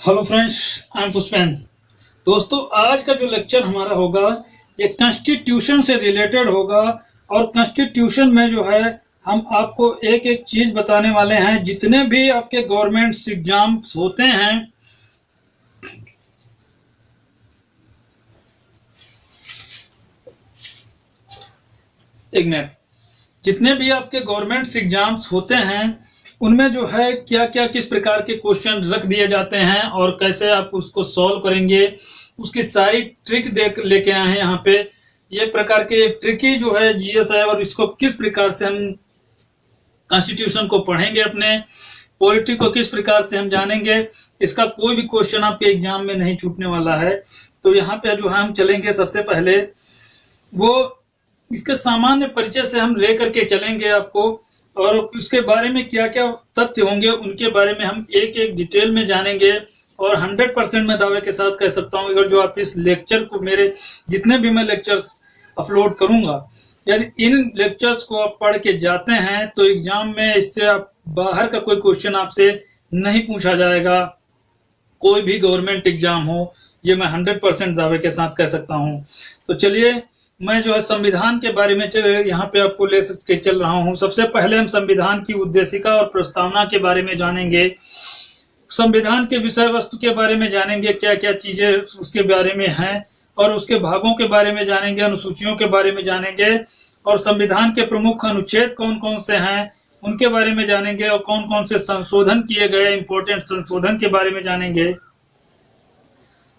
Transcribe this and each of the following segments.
Hello friends, I am Pushpen. दोस्तों, आज का जो लेक्चर हमारा होगा ये कॉन्स्टिट्यूशन से रिलेटेड होगा। और कॉन्स्टिट्यूशन में जो है हम आपको एक एक चीज बताने वाले हैं। जितने भी आपके गवर्नमेंट एग्जाम्स होते हैं, एक मिनट, जितने भी आपके गवर्नमेंट एग्जाम्स होते हैं उनमें जो है क्या क्या किस प्रकार के क्वेश्चन रख दिए जाते हैं और कैसे आप उसको सॉल्व करेंगे, उसकी सारी ट्रिक देख लेके आए हैं यहाँ पे। ये प्रकार के ट्रिकी जो है जीएस है, और इसको किस प्रकार से हम कॉन्स्टिट्यूशन को पढ़ेंगे, अपने पॉलिटी को किस प्रकार से हम जानेंगे, इसका कोई भी क्वेश्चन आपके एग्जाम में नहीं छूटने वाला है। तो यहाँ पे जो है हम चलेंगे, सबसे पहले वो इसके सामान्य परिचय से हम लेकर के चलेंगे आपको, और उसके बारे में क्या क्या तथ्य होंगे उनके बारे में हम एक एक डिटेल में जानेंगे। और 100% मैं दावे के साथ कह सकता हूं, अगर जो आप इस लेक्चर को, मेरे जितने भी मैं लेक्चर्स अपलोड करूंगा, यदि इन लेक्चर्स को आप पढ़ के जाते हैं तो एग्जाम में इससे आप बाहर का कोई क्वेश्चन आपसे नहीं पूछा जाएगा। कोई भी गवर्नमेंट एग्जाम हो, ये मैं 100% दावे के साथ कह सकता हूं। तो चलिए, मैं जो है संविधान के बारे में यहाँ पे आपको ले सकते चल रहा हूँ। सबसे पहले हम संविधान की उद्देशिका और प्रस्तावना के बारे में जानेंगे। संविधान के विषय वस्तु के बारे में जानेंगे, क्या क्या चीजें उसके बारे में हैं, और उसके भागों के बारे में जानेंगे, अनुसूचियों के बारे में जानेंगे, और संविधान के प्रमुख अनुच्छेद कौन कौन से हैं उनके बारे में जानेंगे, और कौन कौन से संशोधन किए गए, इंपोर्टेंट संशोधन के बारे में जानेंगे।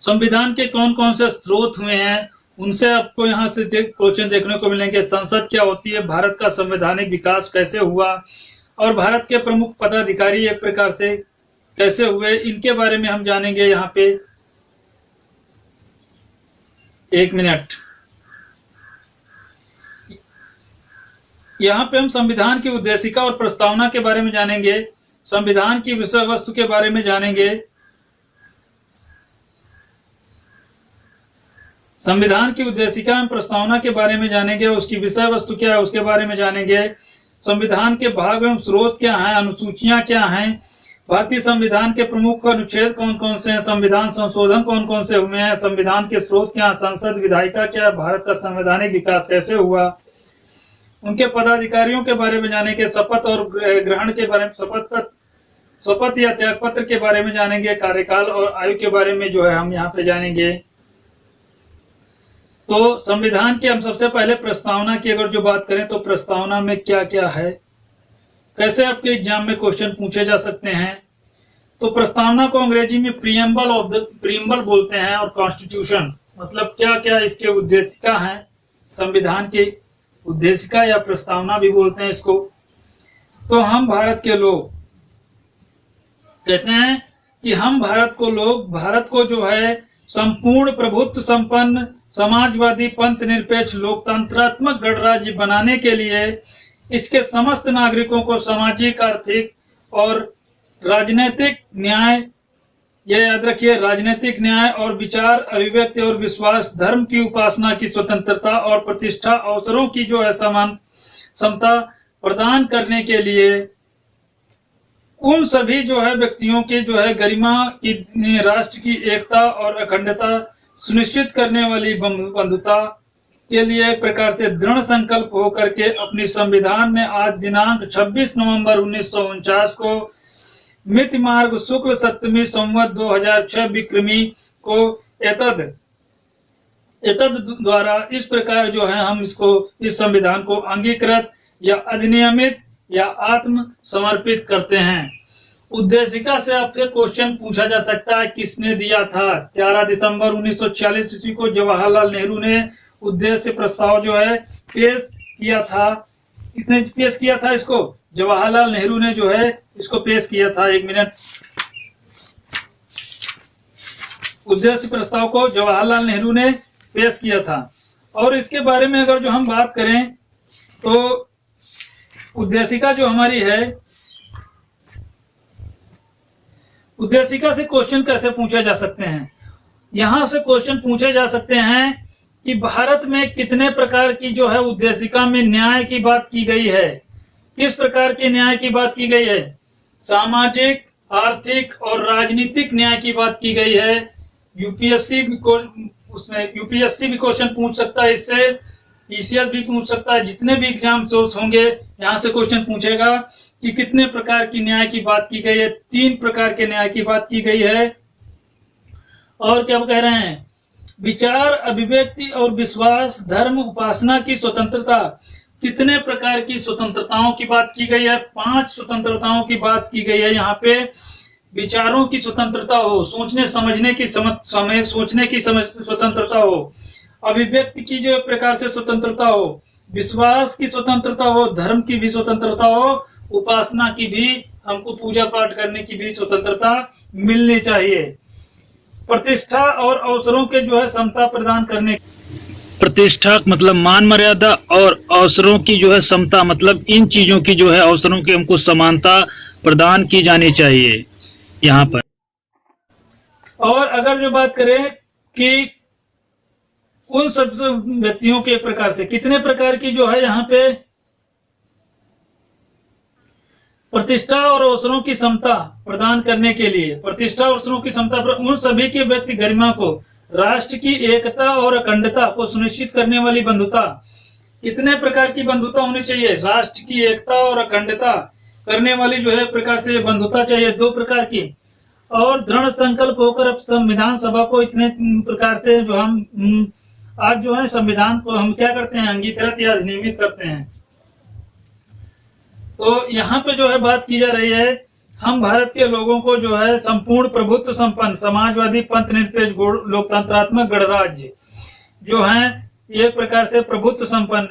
संविधान के कौन कौन से स्रोत हुए हैं उनसे आपको यहाँ से क्वेश्चन देखने को मिलेंगे। संसद क्या होती है, भारत का संवैधानिक विकास कैसे हुआ, और भारत के प्रमुख पदाधिकारी एक प्रकार से कैसे हुए, इनके बारे में हम जानेंगे। यहाँ पे एक मिनट, यहाँ पे हम संविधान की उद्देशिका और प्रस्तावना के बारे में जानेंगे, संविधान की विषय वस्तु के बारे में जानेंगे, संविधान की उद्देशिका एवं प्रस्तावना के बारे में जानेंगे, उसकी विषय वस्तु क्या है उसके बारे में जानेंगे, संविधान के भाग एवं स्रोत क्या हैं, अनुसूचियां क्या हैं, भारतीय संविधान के प्रमुख अनुच्छेद कौन कौन से हैं, संविधान संशोधन कौन कौन से हुए हैं, संविधान के स्रोत क्या, संसद विधायिका क्या, भारत का संवैधानिक विकास कैसे हुआ, उनके पदाधिकारियों के बारे में जानेंगे, शपथ और ग्रहण के बारे में, शपथ या त्याग पत्र के बारे में जानेंगे, कार्यकाल और आयु के बारे में जो है हम यहाँ पे जानेंगे। तो संविधान की हम सबसे पहले प्रस्तावना की अगर जो बात करें तो प्रस्तावना में क्या क्या है, कैसे आपके एग्जाम में क्वेश्चन पूछे जा सकते हैं। तो प्रस्तावना को अंग्रेजी में प्रीएम्बल बोलते हैं, और कॉन्स्टिट्यूशन मतलब क्या क्या इसके उद्देशिका हैं, संविधान की उद्देशिका या प्रस्तावना भी बोलते हैं इसको। तो हम भारत के लोग कहते हैं कि हम भारत को जो है संपूर्ण प्रभुत्व संपन्न समाजवादी पंथ निरपेक्ष लोकतंत्रात्मक गणराज्य बनाने के लिए इसके समस्त नागरिकों को सामाजिक, आर्थिक और राजनीतिक न्याय, यह याद रखिए, राजनीतिक न्याय और विचार, अभिव्यक्ति और विश्वास, धर्म की उपासना की स्वतंत्रता और प्रतिष्ठा, अवसरों की जो है समान समता प्रदान करने के लिए उन सभी जो है व्यक्तियों की जो है गरिमा की, राष्ट्र की एकता और अखंडता सुनिश्चित करने वाली बंधुता के लिए एक प्रकार से दृढ़ संकल्प होकर के अपनी संविधान में आज दिनांक 26 नवंबर 1949 को मिति मार्ग शुक्ल सप्तमी संवत 2006 विक्रमी को एतद द्वारा इस प्रकार जो है हम इस संविधान को अंगीकृत या अधिनियमित या आत्म समर्पित करते हैं। उद्देशिका से आपसे क्वेश्चन पूछा जा सकता है, किसने दिया था। 11 दिसंबर 1946 ईस्वी को जवाहरलाल नेहरू ने उद्देश्य प्रस्ताव जो है पेश किया था। किसने पेश किया था इसको? जवाहरलाल नेहरू ने जो है इसको पेश किया था। एक मिनट, उद्देश्य प्रस्ताव को जवाहरलाल नेहरू ने पेश किया था। और इसके बारे में अगर जो हम बात करें तो उद्देशिका जो हमारी है, उद्देशिका से क्वेश्चन कैसे पूछे जा सकते हैं। यहां से क्वेश्चन पूछे जा सकते हैं कि भारत में कितने प्रकार की जो है उद्देशिका में न्याय की बात की गई है। किस प्रकार के न्याय की बात की गई है? सामाजिक, आर्थिक और राजनीतिक न्याय की बात की गई है। यूपीएससी भी क्वेश्चन पूछ सकता है इससे, पीसीएस भी पूछ सकता है। जितने भी एग्जाम सोर्स होंगे यहाँ से क्वेश्चन पूछेगा कि कितने प्रकार की न्याय की बात की गई है। 3 प्रकार के न्याय की बात की गई है। और क्या कह रहे हैं, विचार, अभिव्यक्ति और विश्वास, धर्म, उपासना की स्वतंत्रता। कितने प्रकार की स्वतंत्रताओं की बात की गई है? 5 स्वतंत्रताओं की बात की गई है यहाँ पे। विचारों की स्वतंत्रता हो, सोचने समझने की स्वतंत्रता हो, अभिव्यक्ति की जो एक प्रकार से स्वतंत्रता हो, विश्वास की स्वतंत्रता हो, धर्म की भी स्वतंत्रता हो, उपासना की भी, हमको पूजा पाठ करने की भी स्वतंत्रता मिलनी चाहिए। प्रतिष्ठा और अवसरों के जो है समता प्रदान करने, प्रतिष्ठा मतलब मान मर्यादा, और अवसरों की जो है समता मतलब इन चीजों की जो है अवसरों की हमको समानता प्रदान की जानी चाहिए यहाँ पर। और अगर जो बात करें कि उन सब व्यक्तियों के एक प्रकार से, कितने प्रकार की जो है यहाँ पे प्रतिष्ठा और अवसरों की समता प्रदान करने के लिए, प्रतिष्ठा और अवसरों की समता उन सभी के व्यक्ति गरिमा को, राष्ट्र की एकता और अखंडता को सुनिश्चित करने वाली बंधुता। कितने प्रकार की बंधुता होनी चाहिए? राष्ट्र की एकता और अखंडता करने वाली जो है प्रकार से बंधुता चाहिए, 2 प्रकार की। और दृढ़ संकल्प होकर अब संविधान सभा को इतने प्रकार से जो हम आज जो है संविधान को हम क्या करते हैं, अंगीकृत या अधिनियमित करते हैं। तो यहाँ पे जो है बात की जा रही है, हम भारत के लोगों को जो है संपूर्ण प्रभुत्व संपन्न समाजवादी पंथ निरपेक्ष लोकतंत्रात्मक गणराज्य जो है एक प्रकार से प्रभुत्व संपन्न,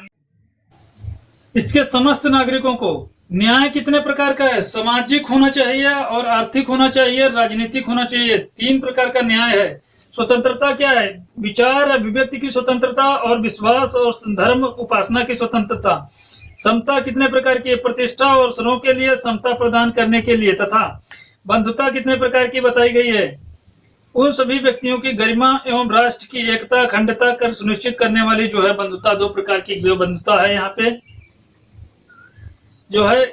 इसके समस्त नागरिकों को न्याय कितने प्रकार का है? सामाजिक होना चाहिए और आर्थिक होना चाहिए, राजनीतिक होना चाहिए। 3 प्रकार का न्याय है। स्वतंत्रता क्या है? विचार, अभिव्यक्ति की स्वतंत्रता और विश्वास और धर्म उपासना की स्वतंत्रता। समता कितने प्रकार की है? प्रतिष्ठा और अवसरों के लिए समता प्रदान करने के लिए। तथा बंधुता कितने प्रकार की बताई गई है? उन सभी व्यक्तियों की गरिमा एवं राष्ट्र की एकता अखंडता कर सुनिश्चित करने वाली जो है बंधुता। 2 प्रकार की जो बंधुता है यहाँ पे जो है।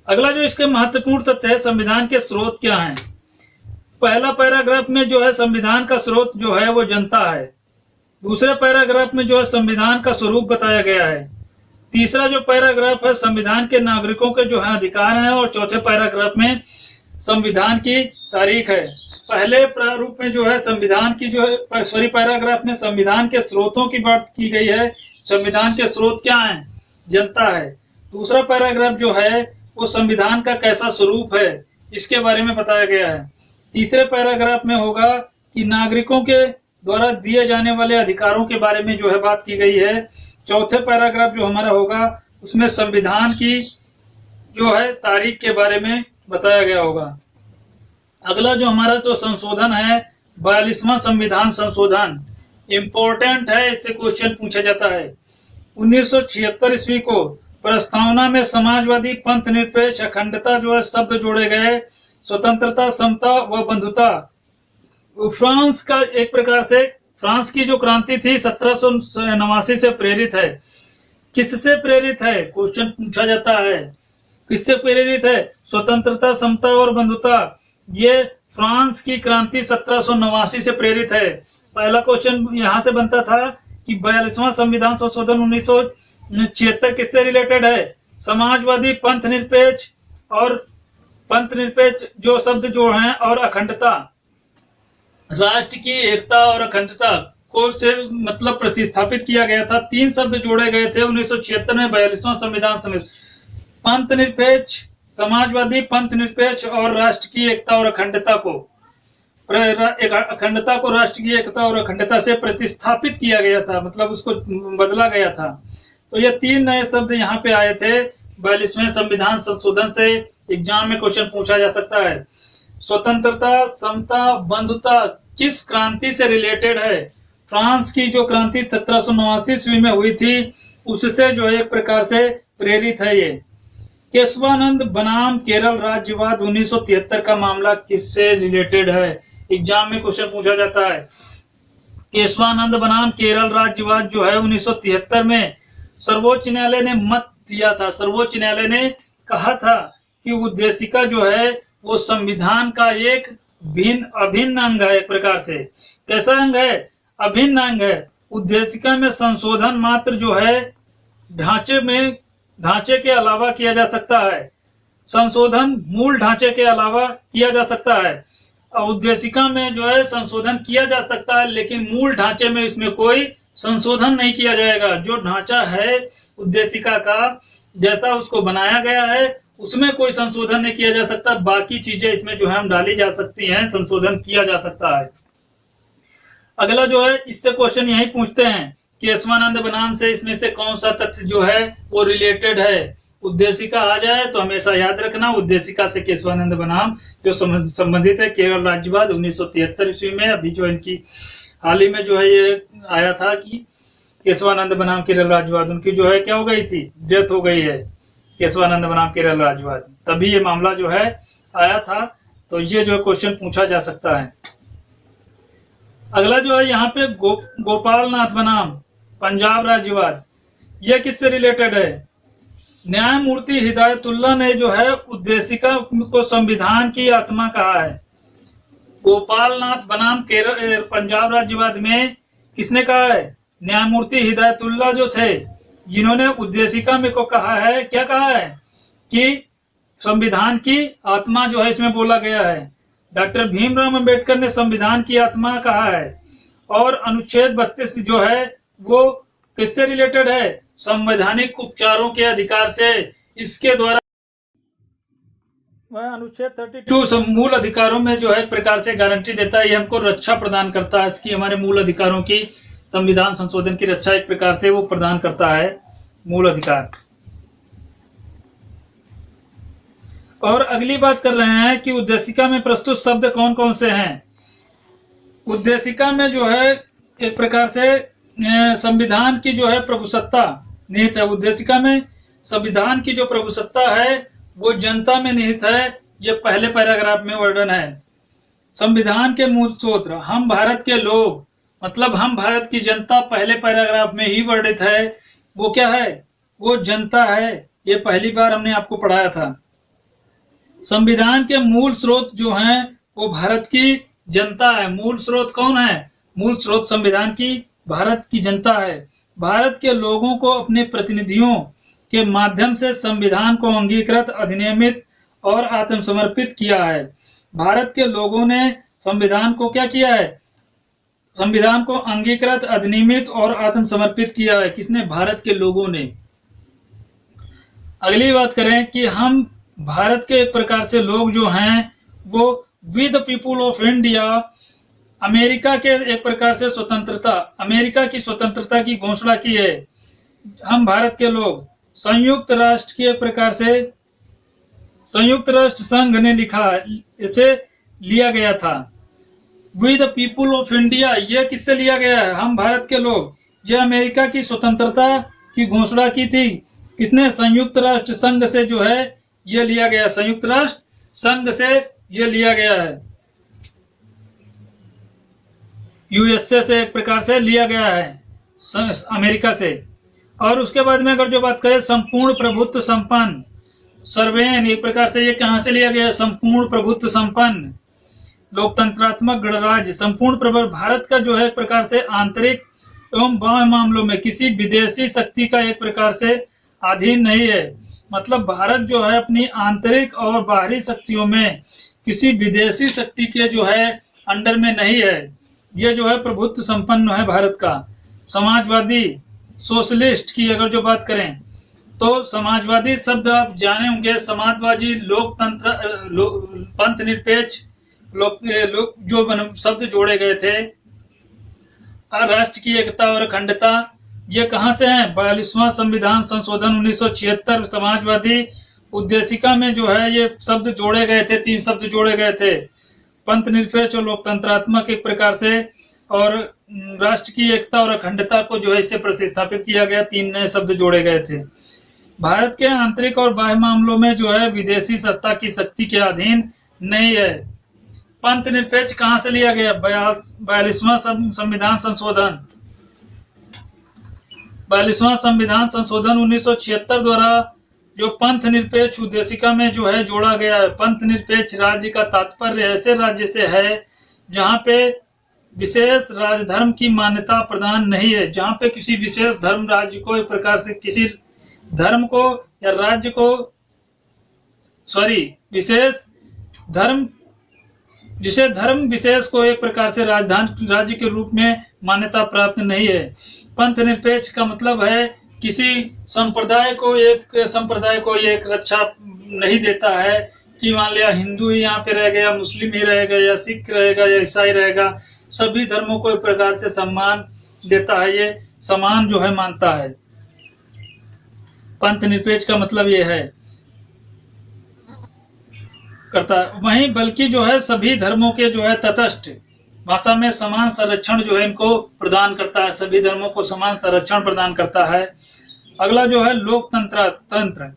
अगला जो इसके महत्वपूर्ण तथ्य है, संविधान के स्रोत क्या हैं। पहला पैराग्राफ में जो है संविधान का स्रोत जो है वो जनता है। दूसरे पैराग्राफ में जो है संविधान का स्वरूप बताया गया है। तीसरा जो पैराग्राफ है संविधान के नागरिकों के जो है अधिकार हैं, और चौथे पैराग्राफ में संविधान की तारीख है। पहले प्रारूप में जो है संविधान की जो है पैराग्राफ में संविधान के स्रोतों की बात की गई है। संविधान के स्रोत क्या हैं? जनता है। दूसरा पैराग्राफ जो है वो संविधान का कैसा स्वरूप है इसके बारे में बताया गया है। तीसरे पैराग्राफ में होगा कि नागरिकों के द्वारा दिए जाने वाले अधिकारों के बारे में जो है बात की गई है। चौथे पैराग्राफ जो हमारा होगा उसमें संविधान की जो है तारीख के बारे में बताया गया होगा। अगला जो हमारा जो संशोधन है 42वां संविधान संशोधन इम्पोर्टेंट है, इससे क्वेश्चन पूछा जाता है। 1976 ईस्वी को प्रस्तावना में समाजवादी पंथ निरपेक्ष अखंडता जो है शब्द जोड़े गए। स्वतंत्रता, समता व बंधुता। फ्रांस का एक प्रकार से फ्रांस की जो क्रांति थी 1789 से प्रेरित है। किससे प्रेरित है? क्वेश्चन पूछा जाता है। किससे प्रेरित है? स्वतंत्रता, समता और बंधुता। ये फ्रांस की क्रांति 1789 से प्रेरित है। पहला क्वेश्चन यहाँ से बनता था कि 42वां संविधान संशोधन 1976 किससे रिलेटेड है? समाजवादी पंथ निरपेक्ष और पंथ निरपेक्ष जो शब्द जो हैं और अखंडता, राष्ट्र की एकता और अखंडता को से मतलब प्रतिस्थापित किया गया था। 3 शब्द जोड़े गए थे 1976 में 42वां संविधान समिति। पंथ निरपेक्ष, समाजवादी पंथ निरपेक्ष और राष्ट्र की एकता और अखंडता को राष्ट्र की एकता और अखंडता से प्रतिस्थापित किया गया था, मतलब उसको बदला गया था। तो ये 3 नए शब्द यहाँ पे आए थे 42वें संविधान संशोधन से। एग्जाम में क्वेश्चन पूछा जा सकता है। स्वतंत्रता, समता, बंधुता किस क्रांति से रिलेटेड है? फ्रांस की जो क्रांति 1789 ईस्वी में हुई थी उससे जो एक प्रकार से प्रेरित है ये। केशवानंद बनाम केरल राज्यवाद 1973 का मामला किससे रिलेटेड है? एग्जाम में क्वेश्चन पूछा जाता है। केशवानंद बनाम केरल राज्यवाद जो है 1973 में सर्वोच्च न्यायालय ने मत दिया था। सर्वोच्च न्यायालय ने कहा था कि उद्देशिका जो है वो संविधान का एक अभिन्न अंग है। एक प्रकार से कैसा अंग है? अभिन्न अंग है। उद्देशिका में संशोधन मात्र जो है ढांचे के अलावा किया जा सकता है। संशोधन मूल ढांचे के अलावा किया जा सकता है। उद्देशिका में जो है संशोधन किया जा सकता है, लेकिन मूल ढांचे में इसमें कोई संशोधन नहीं किया जाएगा। जो ढांचा है उद्देशिका का, जैसा उसको बनाया गया है, उसमें कोई संशोधन नहीं किया जा सकता। बाकी चीजें इसमें जो है हम डाली जा सकती हैं, संशोधन किया जा सकता है। अगला जो है इससे क्वेश्चन यही पूछते हैं, केशवानंद बनाम से इसमें से कौन सा तथ्य जो है वो रिलेटेड है। उद्देशिका आ जाए तो हमेशा याद रखना, उद्देशिका से केशवानंद बनाम जो संबंधित है केरल राज्यवाद 1973 ईस्वी में। अभी जो इनकी हाल ही में जो है ये आया था कि केशवानंद बनाम केरल राज्यवाद, उनकी जो है क्या हो गई थी, डेथ हो गई है, केशवानंद बनाम केरल राज्यवाद। तभी ये मामला जो है आया था। तो ये जो क्वेश्चन पूछा जा सकता है। अगला जो है यहाँ पे गोपाल नाथ बनाम पंजाब राज्यवाद, ये किससे रिलेटेड है? न्यायमूर्ति हिदायतुल्लाह ने जो है उद्देशिका को संविधान की आत्मा कहा है। गोपाल नाथ बनाम पंजाब राज्यवाद में किसने कहा है? न्यायमूर्ति हिदायतुल्लाह जो थे, जिन्होंने उद्देशिका में को कहा है, क्या कहा है कि संविधान की आत्मा जो है इसमें बोला गया है। डॉक्टर भीमराव अंबेडकर ने संविधान की आत्मा कहा है। और अनुच्छेद 32 जो है वो किससे रिलेटेड है? संवैधानिक उपचारों के अधिकार से। इसके द्वारा वह अनुच्छेद 32 मूल अधिकारों में जो है एक प्रकार से गारंटी देता है, ये हमको रक्षा प्रदान करता है इसकी, हमारे मूल अधिकारों की। संविधान संशोधन की रक्षा एक प्रकार से वो प्रदान करता है, मूल अधिकार। और अगली बात कर रहे हैं कि उद्देशिका में प्रस्तुत शब्द कौन कौन से हैं। उद्देशिका में जो है एक प्रकार से संविधान की जो है प्रभुसत्ता निहित है। उद्देशिका में संविधान की जो प्रभुसत्ता है वो जनता में निहित है। ये पहले पैराग्राफ में वर्णन है। संविधान के मूल सूत्र, हम भारत के लोग, मतलब हम भारत की जनता, पहले पैराग्राफ में ही वर्णित है। वो क्या है? वो जनता है। ये पहली बार हमने आपको पढ़ाया था। संविधान के मूल स्रोत जो हैं वो भारत की जनता है। मूल स्रोत कौन है? मूल स्रोत संविधान की भारत की जनता है। भारत के लोगों को अपने प्रतिनिधियों के माध्यम से संविधान को अंगीकृत, अधिनियमित और आत्मसमर्पित किया है। भारत के लोगों ने संविधान को क्या किया है? संविधान को अंगीकृत, अधिनियमित और आत्मसमर्पित किया है। किसने? भारत के लोगों ने। अगली बात करें कि हम भारत के एक प्रकार से लोग जो हैं वो we the people of India, America के एक प्रकार से स्वतंत्रता, अमेरिका की स्वतंत्रता की घोषणा की है। हम भारत के लोग संयुक्त राष्ट्र के प्रकार से, संयुक्त राष्ट्र संघ ने लिखा, इसे लिया गया था। We the people of India, यह किससे लिया गया है? हम भारत के लोग। यह अमेरिका की स्वतंत्रता की घोषणा की थी। किसने? संयुक्त राष्ट्र संघ से जो है यह लिया गया। संयुक्त राष्ट्र संघ से यह लिया गया है। यूएसए से एक प्रकार से लिया गया है, अमेरिका से। और उसके बाद में अगर जो बात करें संपूर्ण प्रभुत्व संपन्न, सर्वेन, एक प्रकार से ये कहां से लिया गया है? संपूर्ण प्रभुत्व संपन्न लोकतंत्रात्मक गणराज्य। संपूर्ण प्रभुत्व भारत का जो है एक प्रकार से आंतरिक एवं बाह्य मामलों में किसी विदेशी शक्ति का एक प्रकार से अधीन नहीं है। मतलब भारत जो है अपनी आंतरिक और बाहरी शक्तियों में किसी विदेशी शक्ति के जो है अंडर में नहीं है। यह जो है प्रभुत्व संपन्न है भारत का। समाजवादी, सोशलिस्ट की अगर जो बात करें तो समाजवादी शब्द आप जाने होंगे। समाजवादी, लोकतंत्र, पंथ निरपेक्ष, लोग जो शब्द जोड़े गए थे। राष्ट्र की एकता और अखंडता, ये कहां से है? 42वां संविधान संशोधन 1976। समाजवादी उद्देशिका में जो है ये शब्द जोड़े गए थे, 3 शब्द जोड़े गए थे। पंथ निरपेक्ष और लोकतंत्रात्मक एक प्रकार से, और राष्ट्र की एकता और अखंडता को जो है इससे प्रतिस्थापित किया गया। 3 नए शब्द जोड़े गए थे। भारत के आंतरिक और बाह्य मामलों में जो है विदेशी सत्ता की शक्ति के अधीन नहीं है। पंथ निरपेक्ष कहां से लिया गया? 42वां संविधान संशोधन, 42वां संविधान संशोधन 1976 द्वारा जो पंथ निरपेक्ष उद्देशिका में जो है जोड़ा गया है। पंथ निरपेक्ष राज्य का तात्पर्य ऐसे राज्य से है जहाँ पे विशेष राजधर्म की मान्यता प्रदान नहीं है, जहाँ पे किसी विशेष धर्म राज्य को एक प्रकार से किसी धर्म को या राज्य को विशेष धर्म जिसे धर्म विशेष को एक प्रकार से राजधानी राज्य के रूप में मान्यता प्राप्त नहीं है। पंथ निरपेक्ष का मतलब है किसी संप्रदाय को एक रक्षा नहीं देता है कि मान लिया हिंदू ही यहाँ पे रह गया, मुस्लिम ही रहेगा, या सिख रहेगा, या ईसाई रहेगा। सभी धर्मों को एक प्रकार से सम्मान देता है, ये समान जो है मानता है। पंथ निरपेक्ष का मतलब ये है करता है। वहीं बल्कि जो है सभी धर्मों के जो है तटस्थ भाषा में समान संरक्षण जो है इनको प्रदान करता है, सभी धर्मों को समान संरक्षण प्रदान करता है। अगला जो है लोकतंत्र।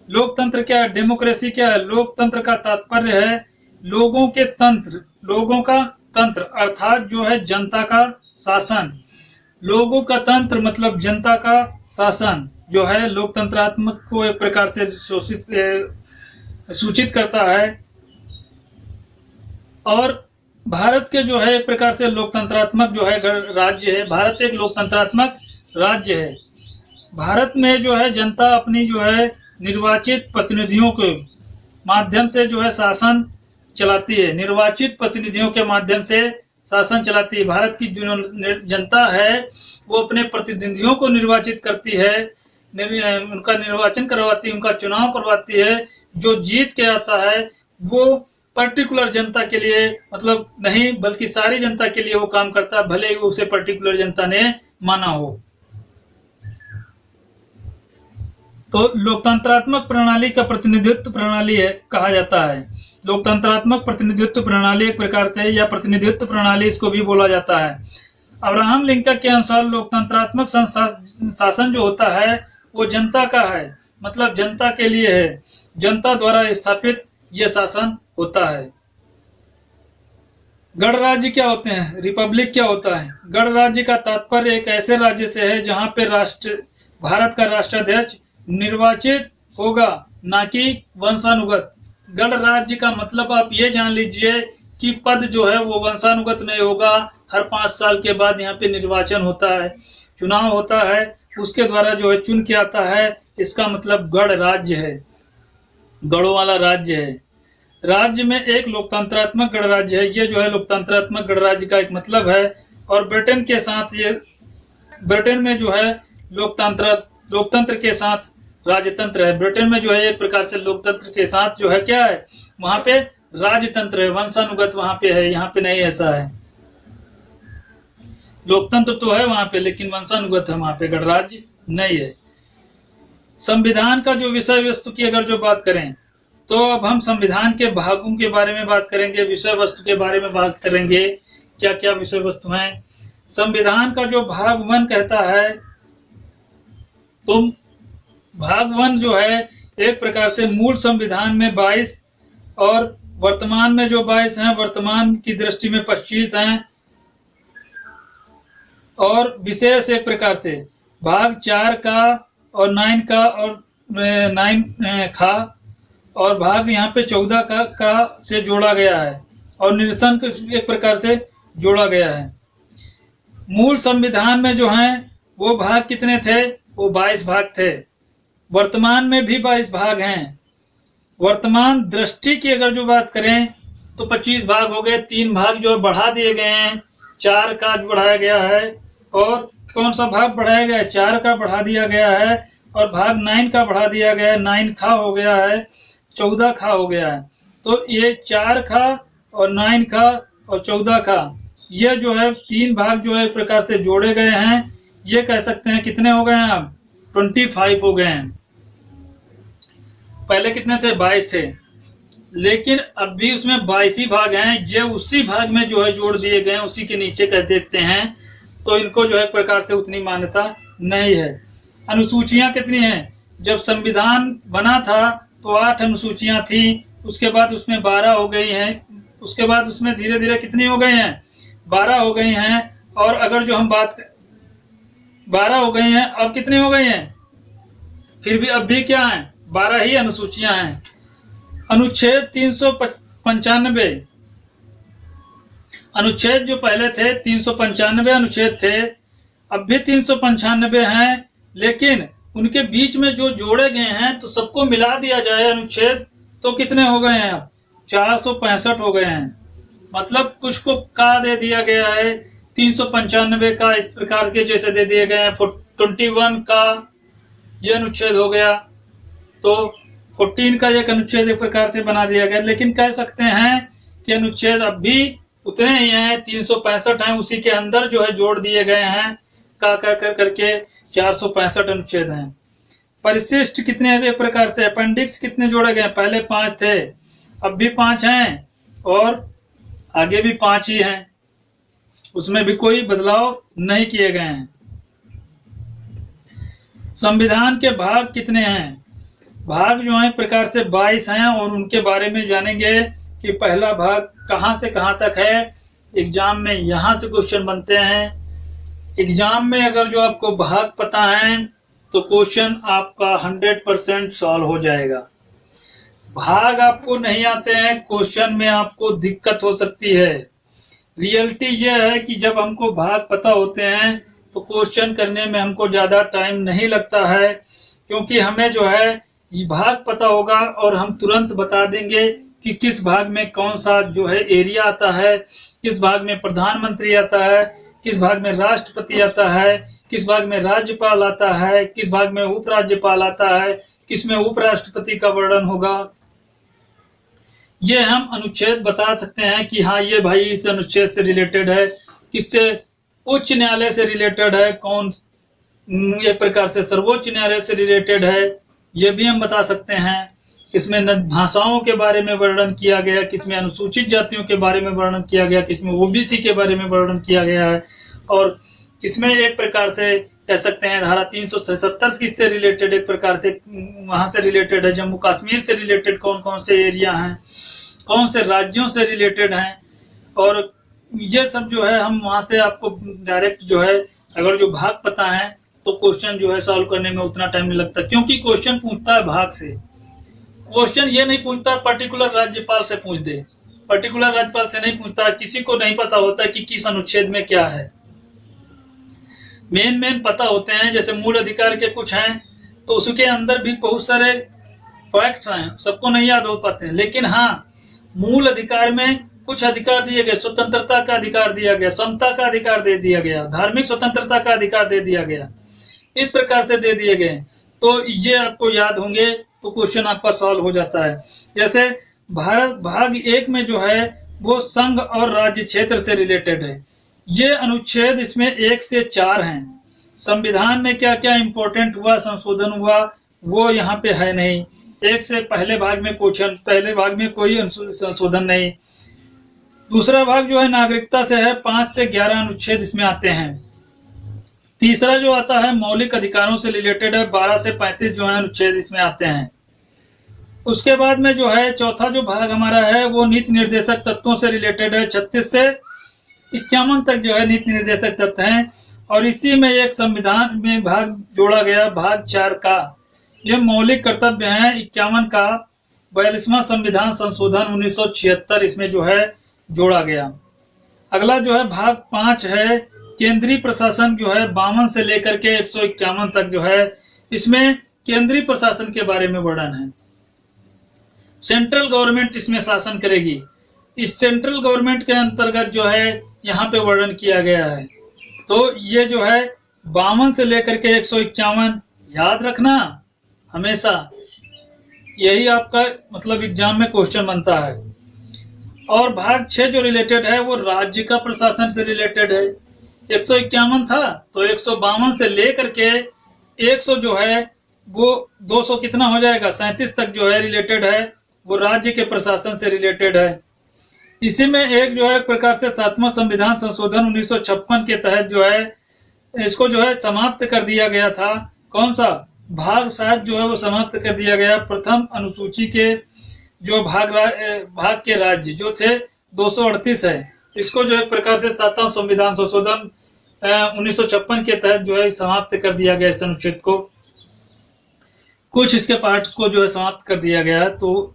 लोकतंत्र क्या है? डेमोक्रेसी क्या है? लोकतंत्र का तात्पर्य है लोगों का तंत्र अर्थात जो है जनता का शासन। लोगों का तंत्र मतलब जनता का शासन जो है लोकतंत्रात्मक को एक प्रकार से सूचित करता है। और भारत के जो है एक प्रकार से लोकतंत्रात्मक जो है राज्य है। भारत एक लोकतंत्रात्मक राज्य है। भारत में जो है जनता अपनी जो है निर्वाचित प्रतिनिधियों के माध्यम से जो है शासन चलाती है। निर्वाचित प्रतिनिधियों के माध्यम से शासन चलाती है। भारत की जो जनता है वो अपने प्रतिनिधियों को निर्वाचित करती है, उनका निर्वाचन करवाती है, उनका चुनाव करवाती है। जो जीत के आता है वो पर्टिकुलर जनता के लिए मतलब नहीं बल्कि सारी जनता के लिए वो काम करता है, भले ही उसे पर्टिकुलर जनता ने माना हो। तो लोकतंत्रात्मक प्रणाली का प्रतिनिधित्व प्रणाली है कहा जाता है। लोकतंत्रात्मक प्रतिनिधित्व प्रणाली एक प्रकार से या प्रतिनिधित्व प्रणाली इसको भी बोला जाता है। अब्राहम लिंकन के अनुसार लोकतंत्रात्मक शासन जो होता है वो जनता का है, मतलब जनता के लिए है, जनता द्वारा स्थापित यह शासन होता है। गणराज्य क्या होते हैं? रिपब्लिक क्या होता है? गणराज्य का तात्पर्य एक ऐसे राज्य से है जहां पे भारत का राष्ट्राध्यक्ष निर्वाचित होगा, ना कि वंशानुगत। गणराज्य का मतलब आप ये जान लीजिए कि पद जो है वो वंशानुगत नहीं होगा। हर 5 साल के बाद यहाँ पे निर्वाचन होता है, चुनाव होता है, उसके द्वारा जो है चुन के आता है। इसका मतलब गणराज्य है, गणों वाला राज्य है। राज्य में एक लोकतंत्रात्मक गणराज्य है। ये जो है लोकतंत्रात्मक गणराज्य का एक मतलब है। और ब्रिटेन के साथ ये ब्रिटेन में जो है लोकतंत्र के साथ राजतंत्र है। ब्रिटेन में जो है एक प्रकार से लोकतंत्र के साथ जो है क्या है वहां पे राजतंत्र है, वंशानुगत वहां पे है, यहाँ पे नहीं ऐसा है। लोकतंत्र तो है वहां पे लेकिन वंशानुगत है वहां पे, गणराज्य नहीं है। संविधान का जो विषय वस्तु की अगर जो बात करें तो अब हम संविधान के भागों के बारे में बात करेंगे, विषय वस्तु के बारे में बात करेंगे, क्या क्या विषय वस्तु हैं। संविधान का जो भाग 1 कहता है तो भाग 1 जो है एक प्रकार से मूल संविधान में 22 और वर्तमान में जो 22 हैं, वर्तमान की दृष्टि में 25 हैं। और विशेष एक प्रकार से भाग 4 का और 9 का और 9 खा और भाग यहाँ पे 14 का से जोड़ा गया है और निरसन एक प्रकार से जोड़ा गया है। मूल संविधान में जो हैं वो भाग कितने थे? वो 22 भाग थे। वर्तमान में भी 22 भाग हैं। वर्तमान दृष्टि की अगर जो बात करें तो 25 भाग हो गए। 3 भाग जो बढ़ा दिए गए हैं, 4 का बढ़ाया गया है। और कौन सा भाग बढ़ाया गया है? 4 का बढ़ा दिया गया है और भाग 9 का बढ़ा दिया गया है। 9 खा हो गया है, 14 खा हो गया है। तो ये 4 खा और 9 खा और 14 खा, ये जो है 3 भाग जो है एक प्रकार से जोड़े गए हैं। ये कह सकते हैं कितने हो गए हैं अब? 25 हो गए हैं। पहले कितने थे? 22 थे, लेकिन अब भी उसमें 22 ही भाग हैं। ये उसी भाग में जो है जोड़ दिए गए हैं, उसी के नीचे कह देते हैं। तो इनको जो है एक प्रकार से उतनी मान्यता नहीं है। अनुसूचियां कितनी हैं? जब संविधान बना था तो 8 अनुसूचियां थी, उसके बाद उसमें 12 हो गई हैं, उसके बाद उसमें धीरे धीरे कितनी हो गई हैं? 12 हो गई हैं। और अगर जो हम बात 12 हो गई हैं, अब कितनी हो गई हैं? फिर भी अब भी क्या है? 12 ही अनुसूचियां हैं। अनुच्छेद 395, अनुच्छेद जो पहले थे 395 अनुच्छेद थे, अब भी 395 हैं, लेकिन उनके बीच में जो जोड़े गए हैं तो सबको मिला दिया जाए अनुच्छेद तो कितने हो गए हैं? अब 465 हो गए हैं। मतलब कुछ को का दे दिया गया है 395 का, इस प्रकार के जैसे दे दिए गए हैं। 21 का ये अनुच्छेद हो गया, तो 14 का एक अनुच्छेद एक प्रकार से बना दिया गया। लेकिन कह सकते हैं कि अनुच्छेद अब भी उतने ही हैं, 365 हैं, उसी के अंदर जो है जोड़ दिए गए हैं का करके 465 अनुच्छेद हैं। परिशिष्ट कितने हैं एक प्रकार से? अपेंडिक्स कितने जोड़े गए? पहले 5 थे, अब भी 5 हैं और आगे भी 5 ही हैं, उसमें भी कोई बदलाव नहीं किए गए हैं। संविधान के भाग कितने हैं? भाग जो है प्रकार से 22 हैं और उनके बारे में जानेंगे कि पहला भाग कहां से कहां तक है। एग्जाम में यहां से क्वेश्चन बनते हैं। एग्जाम में अगर जो आपको भाग पता है तो क्वेश्चन आपका 100% सॉल्व हो जाएगा। भाग आपको नहीं आते हैं, क्वेश्चन में आपको दिक्कत हो सकती है। रियलिटी यह है कि जब हमको भाग पता होते हैं तो क्वेश्चन करने में हमको ज्यादा टाइम नहीं लगता है, क्योंकि हमें जो है भाग पता होगा और हम तुरंत बता देंगे कि किस भाग में कौन सा जो है एरिया आता है, किस भाग में प्रधानमंत्री आता है, किस भाग में राष्ट्रपति आता है, किस भाग में राज्यपाल आता है, किस भाग में उपराज्यपाल आता है, किस में उपराष्ट्रपति का वर्णन होगा। ये हम अनुच्छेद बता सकते हैं कि हाँ ये भाई इस अनुच्छेद से रिलेटेड है, किससे? उच्च न्यायालय से रिलेटेड है, कौन एक प्रकार से सर्वोच्च न्यायालय से रिलेटेड है, ये भी हम बता सकते हैं। किसमें भाषाओं के बारे में वर्णन किया गया, किसमें अनुसूचित जातियों के बारे में वर्णन किया गया, किसमें ओबीसी के बारे में वर्णन किया गया है, और किसमें एक प्रकार से कह सकते हैं धारा 377 किससे रिलेटेड एक प्रकार से वहां से रिलेटेड है। जम्मू कश्मीर से रिलेटेड कौन कौन से एरिया हैं, कौन से राज्यों से रिलेटेड हैं, और ये सब जो है हम वहां से आपको डायरेक्ट जो है अगर जो भाग पता है तो क्वेश्चन जो है सॉल्व करने में उतना टाइम नहीं लगता, क्योंकि क्वेश्चन पूछता है भाग से। क्वेश्चन ये नहीं पूछता पर्टिकुलर राज्यपाल से पूछ दे, पर्टिकुलर राज्यपाल से नहीं पूछता, किसी को नहीं पता होता कि किस अनुच्छेद में क्या है। मेन पता होते हैं, जैसे मूल अधिकार के कुछ हैं तो उसके अंदर भी बहुत सारे फैक्ट्स हैं, सबको नहीं याद हो पाते हैं। लेकिन हाँ, मूल अधिकार में कुछ अधिकार दिए गए, स्वतंत्रता का अधिकार दिया गया, समता का अधिकार दे दिया गया, धार्मिक स्वतंत्रता का अधिकार दे दिया गया, इस प्रकार से दे दिए गए। तो ये आपको याद होंगे तो क्वेश्चन आपका सॉल्व हो जाता है। जैसे भारत भाग 1 में जो है वो संघ और राज्य क्षेत्र से रिलेटेड है। ये अनुच्छेद इसमें 1 से 4 हैं। संविधान में क्या क्या इंपॉर्टेंट हुआ, संशोधन हुआ, वो यहाँ पे है नहीं। 1 से पहले भाग में क्वेश्चन, पहले भाग में कोई संशोधन नहीं। दूसरा भाग जो है नागरिकता से है, 5 से 11 अनुच्छेद इसमें आते हैं। तीसरा जो आता है मौलिक अधिकारों से रिलेटेड है, 12 से 35 जो है अनुच्छेद इसमें आते हैं। उसके बाद में जो है चौथा जो भाग हमारा है वो नीति निर्देशक तत्वों से रिलेटेड है, 36 से 51 तक जो है नीति निर्देशक तत्व हैं। और इसी में एक संविधान में भाग जोड़ा गया, भाग 4 का, ये मौलिक कर्तव्य है 51 का, 42वां संविधान संशोधन 1976 इसमें जो है जोड़ा गया। अगला जो है भाग 5 है केंद्रीय प्रशासन, जो है 52 से लेकर के 151 तक जो है इसमें केंद्रीय प्रशासन के बारे में वर्णन है। सेंट्रल गवर्नमेंट इसमें शासन करेगी, इस सेंट्रल गवर्नमेंट के अंतर्गत जो है यहाँ पे वर्णन किया गया है। तो ये जो है 52 से लेकर के 151 याद रखना हमेशा, यही आपका मतलब एग्जाम में क्वेश्चन बनता है। और भाग 6 जो रिलेटेड है वो राज्य का प्रशासन से रिलेटेड है। 151 था तो 152 से लेकर के 100 जो है वो 200 कितना हो जाएगा 37 तक जो है रिलेटेड है, वो राज्य के प्रशासन से रिलेटेड है। इसी में एक जो है एक प्रकार से 7वां संविधान संशोधन 1956 के तहत जो है इसको जो है समाप्त कर दिया गया था। कौन सा भाग 7 जो है वो समाप्त कर दिया गया। प्रथम अनुसूची के जो भाग के राज्य जो थे 238 है, इसको जो एक प्रकार से 7वां संविधान संशोधन 1956 के तहत जो है समाप्त कर दिया गया इस अनुच्छेद को। कुछ इसके पार्ट्स को जो है समाप्त कर दिया गया। तो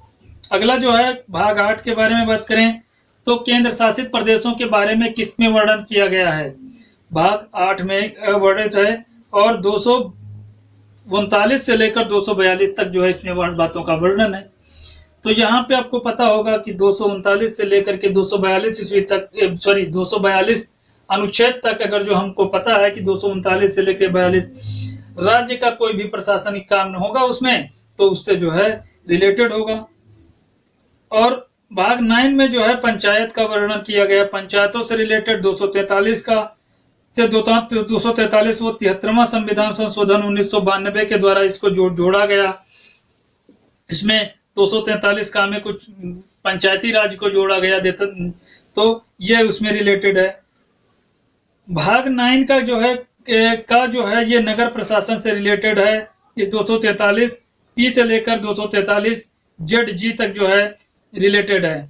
अगला जो है भाग 8 के बारे में बात करें तो केंद्र शासित प्रदेशों के बारे में किसमें वर्णन किया गया है। भाग 8 में वर्णित है और 239 से लेकर 242 तक जो है इसमें बातों का वर्णन है। तो यहाँ पे आपको पता होगा कि 239 से लेकर के 242 ईस्वी तक 242 अनुच्छेद तक अगर जो हमको पता है कि 239 से लेकर 42 राज्य का कोई भी प्रशासनिक काम न होगा उसमें, तो उससे जो है रिलेटेड होगा। और भाग 9 में जो है पंचायत का वर्णन किया गया, पंचायतों से रिलेटेड 243 का से 243 वो 73वां संविधान संशोधन 1992 के द्वारा इसको जोड़ा गया। इसमें 243 का में कुछ पंचायती राज को जोड़ा गया देता, तो ये उसमें रिलेटेड है। भाग 9 का जो है ये नगर प्रशासन से रिलेटेड है। इस 243 पी से लेकर 243 जेड जी तक जो है रिलेटेड है।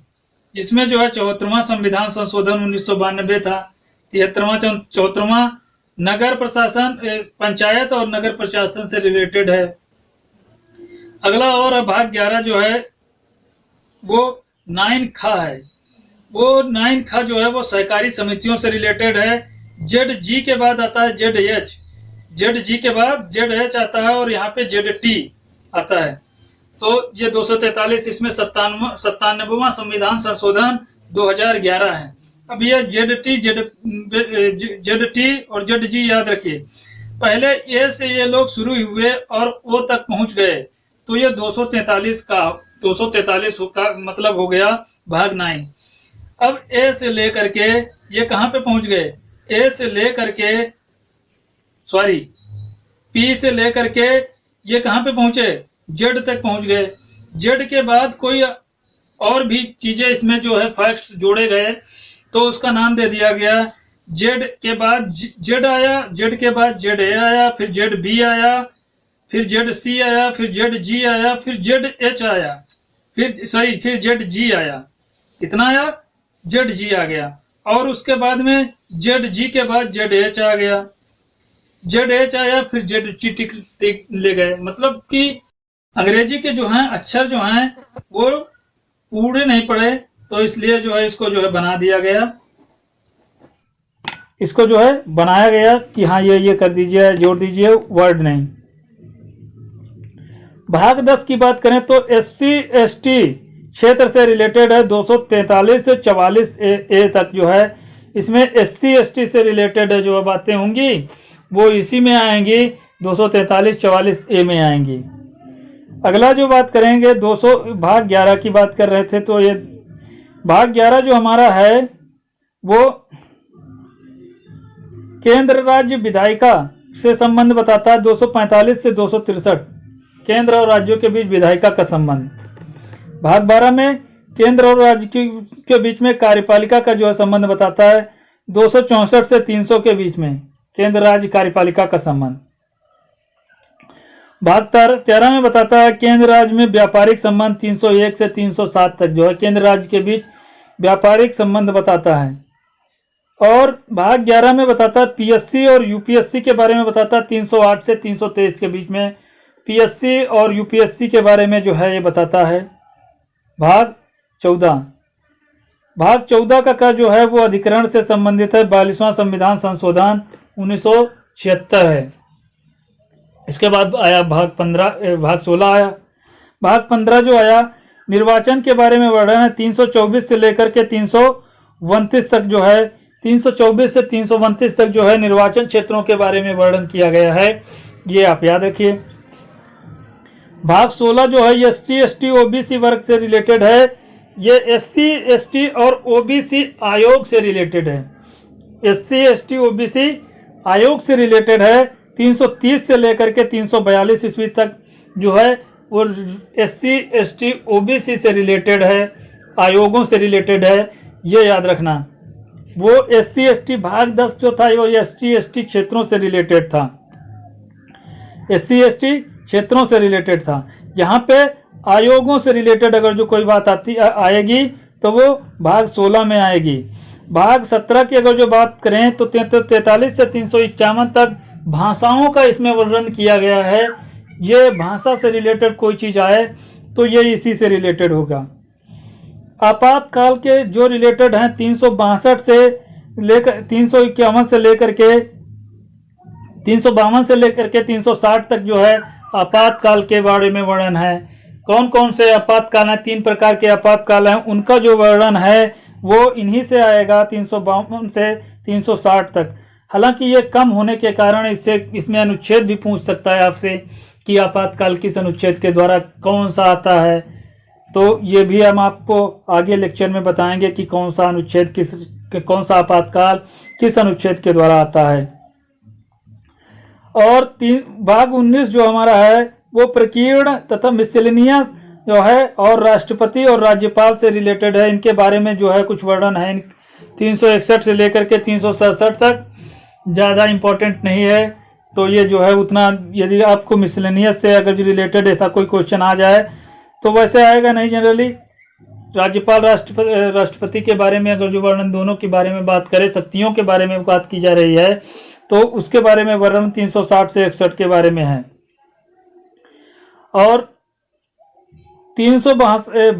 इसमें जो है 74वां संविधान संशोधन 1992 था। 74वां नगर प्रशासन पंचायत और नगर प्रशासन से रिलेटेड है। अगला और भाग 11 जो है वो 9 खा है। वो 9 खा जो है वो सहकारी समितियों से रिलेटेड है। जेड जी के बाद आता है जेड एच, जेड जी के बाद जेड एच आता है और यहाँ पे जेड टी आता है। तो ये 243 इसमें 97वां संविधान संशोधन 2011 है। अब ये जेड टी और जेड जी याद रखिए, पहले ए से ये लोग शुरू हुए और ओ तक पहुंच गए, तो ये 243 का मतलब हो गया भाग 9। अब ए से लेकर के ये कहां पे पहुंच गए, ए से लेकर के पी से लेकर के ये कहां पे पहुंचे, जेड तक पहुंच गए। जेड के बाद कोई और भी चीजें इसमें जो है फैक्ट्स जोड़े गए, तो उसका नाम दे दिया गया। जेड के बाद जेड आया, जेड के बाद जेड ए आया, फिर जेड बी आया, फिर जेड सी आया, फिर जेड जी आया, फिर जेड एच आया, फिर जेड जी आया। कितना आया, जेड जी आ गया। और उसके बाद में जेड जी के बाद जेड एच आ गया, जेड एच आया, फिर जेड टी ले गए। मतलब कि अंग्रेजी के जो हैं अक्षर जो हैं वो पूरे नहीं पड़े, तो इसलिए जो है इसको जो है बना दिया गया, इसको जो है बनाया गया कि हाँ ये कर दीजिए, जोड़ दीजिए, वर्ड नहीं। भाग 10 की बात करें तो SC ST क्षेत्र से रिलेटेड है। 243 से 44 ए तक जो है इसमें SC ST से रिलेटेड है जो बातें होंगी वो इसी में आएंगी, 243-44 ए में आएंगी। अगला जो बात करेंगे भाग 11 की बात कर रहे थे, तो ये भाग 11 जो हमारा है वो केंद्र राज्य विधायिका से संबंध बताता है। 245 से 263 केंद्र और राज्यों के बीच विधायिका का संबंध। भाग 12 में केंद्र और राज्य के बीच में कार्यपालिका का जो है संबंध बताता है। 264 से 300 के बीच में केंद्र राज्य कार्यपालिका का संबंध। भाग 13 में बताता है केंद्र राज्य में व्यापारिक संबंध। 301 से 307 तक जो है केंद्र राज्य के बीच व्यापारिक संबंध बताता है। और भाग 11 में बताता है PSC और UPSC के बारे में बताता है। 308 से 323 के बीच में PSC और UPSC के बारे में जो है ये बताता है। भाग 14 का जो है वो अधिकरण से संबंधित है। 42वां संविधान संशोधन 1976 है। इसके बाद आया भाग 16 आया। भाग 15 जो आया निर्वाचन के बारे में वर्णन है। 324 से लेकर के 329 तक जो है 324 से 329 तक जो है निर्वाचन क्षेत्रों के बारे में वर्णन किया गया है, ये आप याद रखिए। भाग 16 जो है SC ST OBC वर्ग से रिलेटेड है। ये SC ST और OBC आयोग से रिलेटेड है। SC ST OBC आयोग से रिलेटेड है। 330 से लेकर के 342 ईस्वी तक जो है वो SC ST OBC से रिलेटेड है, आयोगों से रिलेटेड है, ये याद रखना। वो SC ST भाग 10 जो था वो SC ST क्षेत्रों से रिलेटेड था। SC ST क्षेत्रों से रिलेटेड था। यहाँ पे आयोगों से रिलेटेड अगर जो कोई बात आएगी तो वो भाग 16 में आएगी। भाग 17 की अगर जो बात करें तो 43 से 351 तक भाषाओं का इसमें वर्णन किया गया है ये भाषा से रिलेटेड कोई चीज़ आए तो ये इसी से रिलेटेड होगा। आपातकाल के जो रिलेटेड हैं 362 से लेकर 351 से लेकर के 352 से लेकर के 360 तक जो है आपातकाल के बारे में वर्णन है। कौन कौन से आपातकाल हैं, 3 प्रकार के आपातकाल हैं, उनका जो वर्णन है वो इन्हीं से आएगा 352 से 360 तक। हालांकि ये कम होने के कारण इसमें अनुच्छेद भी पूछ सकता है आपसे कि आपातकाल किस अनुच्छेद के द्वारा कौन सा आता है, तो ये भी हम आपको आगे लेक्चर में बताएंगे कि कौन सा अनुच्छेद कौन सा आपातकाल किस अनुच्छेद के द्वारा आता है। और भाग 19 जो हमारा है वो प्रकीर्ण तथा मिसलेनियस जो है और राष्ट्रपति और राज्यपाल से रिलेटेड है। इनके बारे में जो है कुछ वर्णन है 361 से लेकर के 367 तक, ज़्यादा इम्पोर्टेंट नहीं है। तो ये जो है उतना, यदि आपको मिसलेनियस से अगर जो रिलेटेड ऐसा कोई क्वेश्चन आ जाए तो वैसे आएगा नहीं जनरली। राज्यपाल राष्ट्रपति के बारे में अगर जो वर्णन दोनों के बारे में बात करें, शक्तियों के बारे में बात की जा रही है तो उसके बारे में वर्णन 360 से 61 के बारे में है। और 362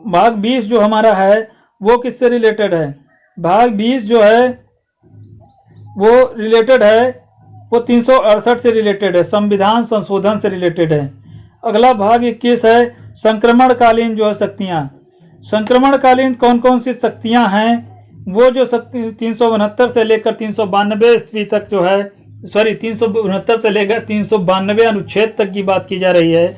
भाग 20 जो हमारा है वो किससे रिलेटेड है? भाग 20 जो है वो रिलेटेड है, वो 368 से रिलेटेड है, संविधान संशोधन से रिलेटेड है। अगला भाग 21 है संक्रमणकालीन जो है शक्तियाँ। संक्रमणकालीन कौन कौन सी शक्तियाँ हैं, वो जो 369 से लेकर 392 ईस्वी तक जो है, 369 से लेकर 392 अनुच्छेद तक की बात की जा रही है।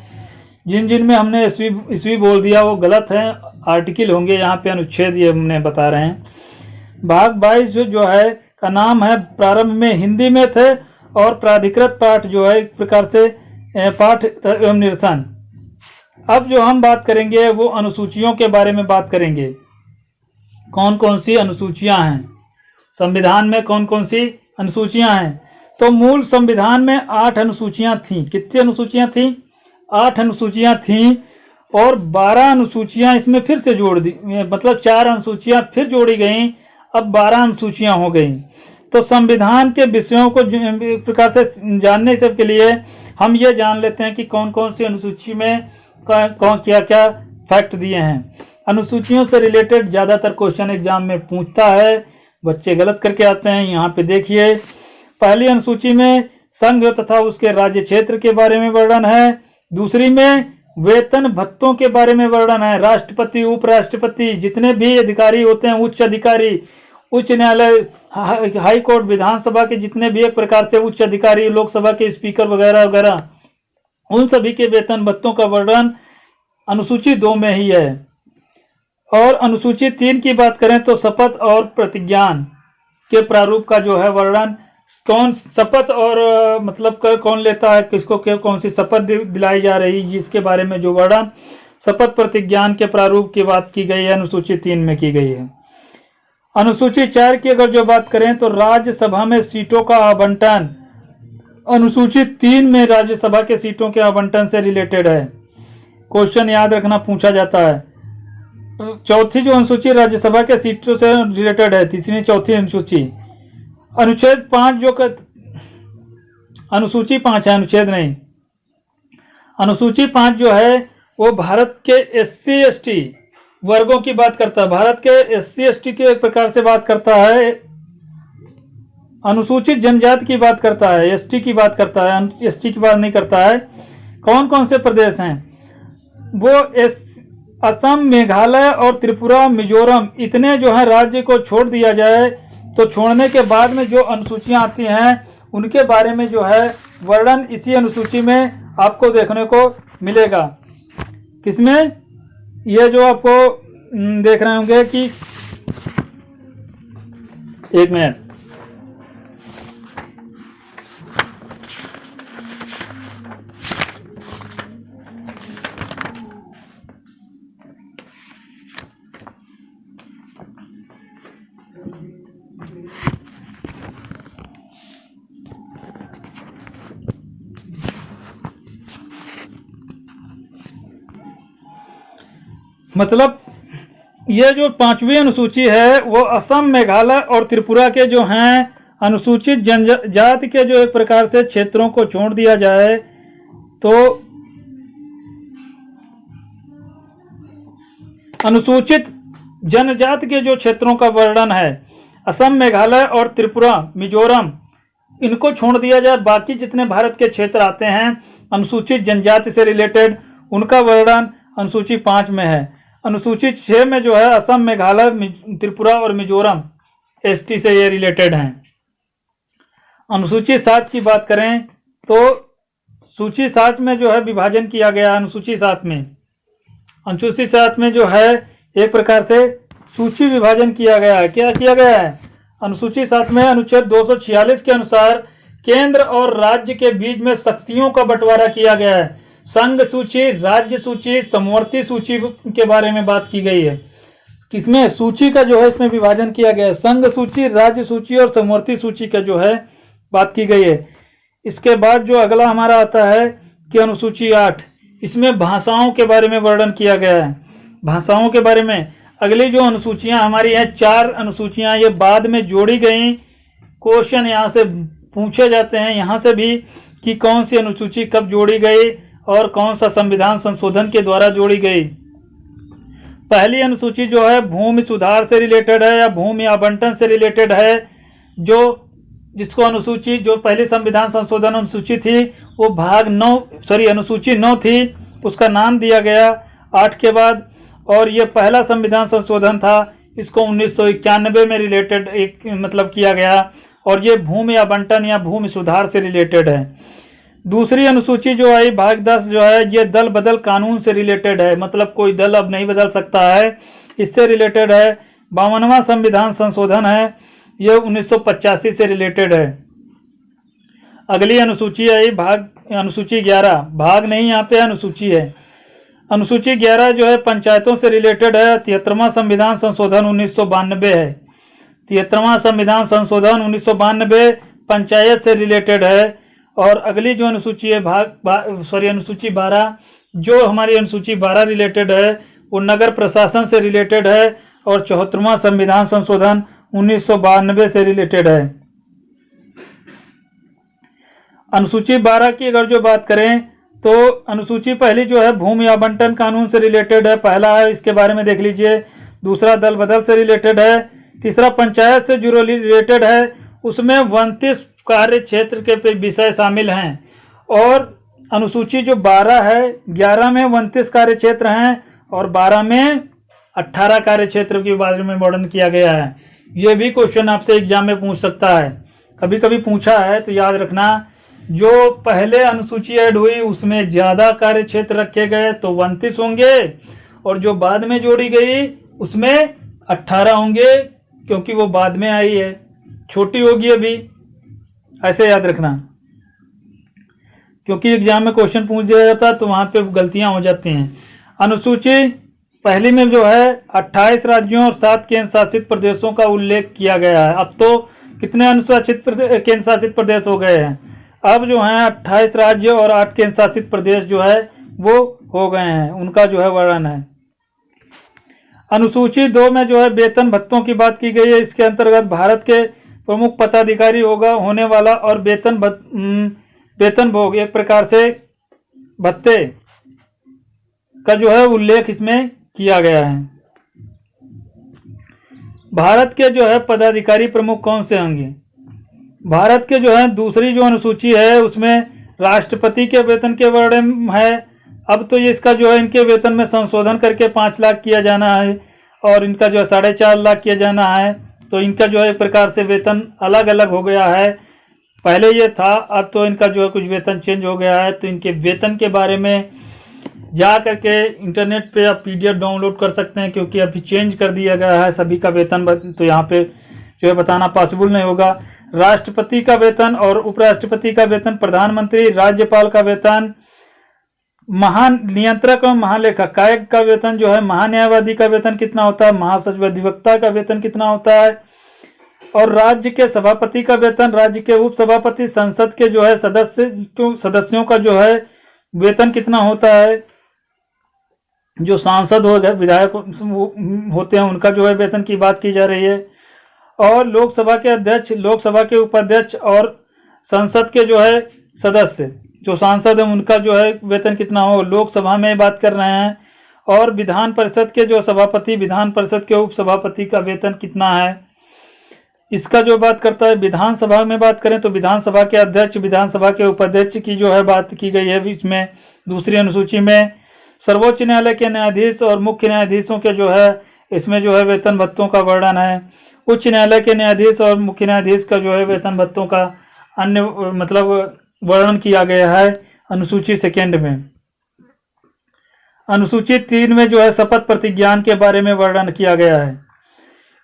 जिन में हमने ईस्वी बोल दिया वो गलत है, आर्टिकल होंगे, यहाँ पे अनुच्छेद ये हमने बता रहे हैं। भाग 22 जो है का नाम है, प्रारंभ में हिंदी में थे और प्राधिकृत पाठ जो है एक प्रकार से पाठ एवं निरसन। अब जो हम बात करेंगे वो अनुसूचियों के बारे में बात करेंगे। कौन कौन सी अनुसूचियां हैं संविधान में, कौन कौन सी अनुसूचियां हैं? तो मूल संविधान में 8 अनुसूचियां थीं। कितनी अनुसूचियां थीं? 8 अनुसूचियां थीं और 12 अनुसूचियां इसमें फिर से जोड़ दी, मतलब 4 अनुसूचियां फिर जोड़ी गईं, अब 12 अनुसूचियां हो गईं। तो संविधान के विषयों को एक प्रकार से जानने के लिए हम ये जान लेते हैं कि कौन कौन सी अनुसूची में कौन क्या क्या फैक्ट दिए हैं। अनुसूचियों से रिलेटेड ज़्यादातर क्वेश्चन एग्जाम में पूछता है, बच्चे गलत करके आते हैं। यहाँ पे देखिए, पहली अनुसूची में संघ तथा उसके राज्य क्षेत्र के बारे में वर्णन है। दूसरी में वेतन भत्तों के बारे में वर्णन है। राष्ट्रपति, उपराष्ट्रपति, जितने भी अधिकारी होते हैं, उच्च अधिकारी, उच्च न्यायालय, हाई कोर्ट, विधानसभा के जितने भी एक प्रकार से उच्च अधिकारी, लोकसभा के स्पीकर वगैरह वगैरह, उन सभी के वेतन भत्तों का वर्णन अनुसूची 2 में ही है। और अनुसूची 3 की बात करें तो शपथ और प्रतिज्ञान के प्रारूप का जो है वर्णन, कौन शपथ और मतलब कौन लेता है, किसको कौन सी शपथ दिलाई जा रही, जिसके बारे में जो वर्णन शपथ प्रतिज्ञान के प्रारूप की बात की गई है, अनुसूची 3 में की गई है। अनुसूची 4 की अगर जो बात करें तो राज्यसभा में सीटों का आवंटन, अनुसूची 3 में राज्यसभा के सीटों के आवंटन से रिलेटेड है। क्वेश्चन याद रखना पूछा जाता है। चौथी जो अनुसूची राज्यसभा के सीटों से रिलेटेड है, तीसरी चौथी अनुसूची। अनुच्छेद 5 जो अनुसूची 5 है, अनुच्छेद नहीं। अनुसूची 5 जो है वो भारत के SC ST वर्गों की बात करता है, भारत के SC ST के प्रकार से बात करता है। अनुसूचित जनजाति की बात करता है, ST की बात करता है, ST की बात नहीं करता है। कौन कौन से प्रदेश हैं वो? असम, मेघालय और त्रिपुरा, मिजोरम, इतने जो है राज्य को छोड़ दिया जाए तो छोड़ने के बाद में जो अनुसूचियां आती हैं उनके बारे में जो है वर्णन इसी अनुसूची में आपको देखने को मिलेगा। किसमें? ये जो आपको देख रहे होंगे कि, एक मिनट, मतलब ये जो 5वीं अनुसूची है वो असम, मेघालय और त्रिपुरा के जो हैं अनुसूचित जनजाति के जो एक प्रकार से क्षेत्रों को छोड़ दिया जाए तो अनुसूचित जनजाति के जो क्षेत्रों का वर्णन है, असम, मेघालय और त्रिपुरा, मिजोरम, इनको छोड़ दिया जाए, बाकी जितने भारत के क्षेत्र आते हैं अनुसूचित जनजाति से रिलेटेड, उनका वर्णन अनुसूची 5 में है। अनुसूची 6 में जो है असम, मेघालय, त्रिपुरा और मिजोरम एसटी से ये रिलेटेड हैं। अनुसूची 7 की बात करें तो सूची 7 में जो है विभाजन किया गया। अनुसूची 7 में जो है एक प्रकार से सूची विभाजन किया गया है। क्या किया गया है? अनुसूची 7 में अनुच्छेद 246 के अनुसार केंद्र और राज्य के बीच में शक्तियों का बंटवारा किया गया है। संघ सूची, राज्य सूची, समवर्ती सूची के बारे में बात की गई है। किसमें? सूची का जो है इसमें विभाजन किया गया है। संघ सूची, राज्य सूची और समवर्ती सूची का जो है बात की गई है। इसके बाद जो अगला हमारा आता है कि अनुसूची 8, इसमें भाषाओं के बारे में वर्णन किया गया है। भाषाओं के बारे में अगली जो अनुसूचियां हमारी हैं, 4 अनुसूचियां, ये बाद में जोड़ी गई। क्वेश्चन यहाँ से पूछे जाते हैं यहाँ से भी कि कौन सी अनुसूची कब जोड़ी गई और कौन सा संविधान संशोधन के द्वारा जोड़ी गई। पहली अनुसूची जो है भूमि सुधार से रिलेटेड है या भूमि आवंटन से रिलेटेड है, जिसको अनुसूची जो पहली संविधान संशोधन अनुसूची थी वो अनुसूची 9 थी, उसका नाम दिया गया 8 के बाद। और ये पहला संविधान संशोधन था, इसको 1991 में रिलेटेड किया गया, और ये भूमि आवंटन या भूमि सुधार से रिलेटेड है। दूसरी अनुसूची जो आई भाग 10 जो है, ये दल बदल कानून से रिलेटेड है, मतलब कोई दल अब नहीं बदल सकता है, इससे रिलेटेड है। 52वां संविधान संशोधन है, ये 1985 से रिलेटेड है। अगली अनुसूची आई अनुसूची 11, भाग नहीं यहाँ पे अनुसूची है। अनुसूची 11 जो है पंचायतों से रिलेटेड है। 73वां संविधान संशोधन 1992 है। 73वां संविधान संशोधन 1992 पंचायत से रिलेटेड है। और अगली जो अनुसूची है अनुसूची 12, जो हमारी अनुसूची 12 रिलेटेड है वो नगर प्रशासन से रिलेटेड है। और 74वां संविधान संशोधन 1992 से रिलेटेड है। अनुसूची 12 की अगर जो बात करें तो अनुसूची पहली जो है भूमि आवंटन कानून से रिलेटेड है, पहला है, इसके बारे में देख लीजिए। दूसरा दल बदल से रिलेटेड है। तीसरा पंचायत से जुड़े रिलेटेड है, उसमें 29 कार्य क्षेत्र के विषय शामिल हैं। और अनुसूची जो 12 है, 11 में 29 कार्य क्षेत्र हैं और 12 में 18 कार्य क्षेत्र के बारे में वर्णन किया गया है। ये भी क्वेश्चन आपसे एग्जाम में पूछ सकता है, कभी कभी पूछा है, तो याद रखना। जो पहले अनुसूची ऐड हुई उसमें ज़्यादा कार्य क्षेत्र रखे गए तो 29 होंगे, और जो बाद में जोड़ी गई उसमें 18 होंगे, क्योंकि वो बाद में आई है, छोटी होगी अभी, ऐसे याद रखना। क्योंकि एग्जाम में क्वेश्चन पूछ दिया जाता है तो वहाँ पे गलतियाँ हो जाती हैं। अनुसूची पहली में जो है 28 राज्यों और 7 केंद्र शासित प्रदेशों का उल्लेख किया गया है। अब तो कितने केंद्र शासित प्रदेश हो गए हैं? अब जो है 28 राज्य और 8 केंद्र शासित प्रदेश जो है वो हो गए हैं, उनका जो है वर्णन है। अनुसूची 2 में जो है वेतन भत्तों की बात की गई है। इसके अंतर्गत भारत के प्रमुख पदाधिकारी होने वाला और वेतन भोग, एक प्रकार से भत्ते का जो है उल्लेख इसमें किया गया है। भारत के जो है पदाधिकारी प्रमुख कौन से होंगे? भारत के जो है दूसरी जो अनुसूची है उसमें राष्ट्रपति के वेतन के वर्णन है। अब तो ये इसका जो है इनके वेतन में संशोधन करके 5 लाख किया जाना है और इनका जो है 4.5 लाख किया जाना है। तो इनका जो है एक प्रकार से वेतन अलग अलग हो गया है, पहले ये था, अब तो इनका जो है कुछ वेतन चेंज हो गया है। तो इनके वेतन के बारे में जा करके इंटरनेट पे आप PDF डाउनलोड कर सकते हैं, क्योंकि अभी चेंज कर दिया गया है सभी का वेतन, तो यहाँ पे जो है बताना पॉसिबल नहीं होगा। राष्ट्रपति का वेतन और उपराष्ट्रपति का वेतन, प्रधानमंत्री, राज्यपाल का वेतन, महानियंत्रक और महालेखाकार का वेतन जो है, महान्यायवादी का वेतन कितना होता है, महासचिव अधिवक्ता का वेतन कितना होता है, और राज्य के सभापति का वेतन, राज्य के उप सभापति, संसद के जो है सदस्यों का जो है वेतन कितना होता है, जो सांसद हो गए, विधायक होते हैं, उनका जो है वेतन की बात की जा रही है। और लोकसभा के अध्यक्ष, लोकसभा के उपाध्यक्ष और संसद के जो है सदस्य, जो सांसद हैं उनका जो है वेतन कितना हो, लोकसभा में बात कर रहे हैं, और विधान परिषद के जो सभापति, विधान परिषद के उपसभापति का वेतन कितना है, इसका जो बात करता है। विधानसभा में बात करें तो विधानसभा के अध्यक्ष, विधानसभा के उपाध्यक्ष की जो है बात की गई है इसमें दूसरी अनुसूची में। सर्वोच्च न्यायालय के न्यायाधीश और मुख्य न्यायाधीशों के जो है इसमें जो है वेतन भत्तों का वर्णन है। उच्च न्यायालय के न्यायाधीश और मुख्य न्यायाधीश का जो है वेतन भत्तों का अन्य मतलब वर्णन किया गया है अनुसूची सेकेंड में। अनुसूची 3 में जो है शपथ प्रतिज्ञान के बारे में वर्णन किया गया है।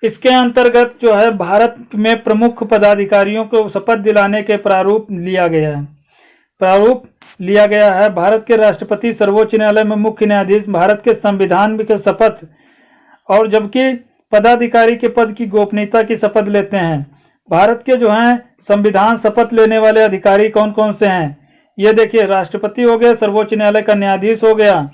इसके अंतर्गत जो है भारत में प्रमुख पदाधिकारियों को शपथ दिलाने के प्रारूप लिया गया है। भारत के राष्ट्रपति, सर्वोच्च न्यायालय में मुख्य न्यायाधीश भारत के संविधान के शपथ, और जबकि पदाधिकारी के पद की गोपनीयता की शपथ लेते हैं। भारत के जो हैं संविधान शपथ लेने वाले अधिकारी कौन कौन से हैं, ये देखिए, राष्ट्रपति हो गए, सर्वोच्च न्यायालय का न्यायाधीश हो गया।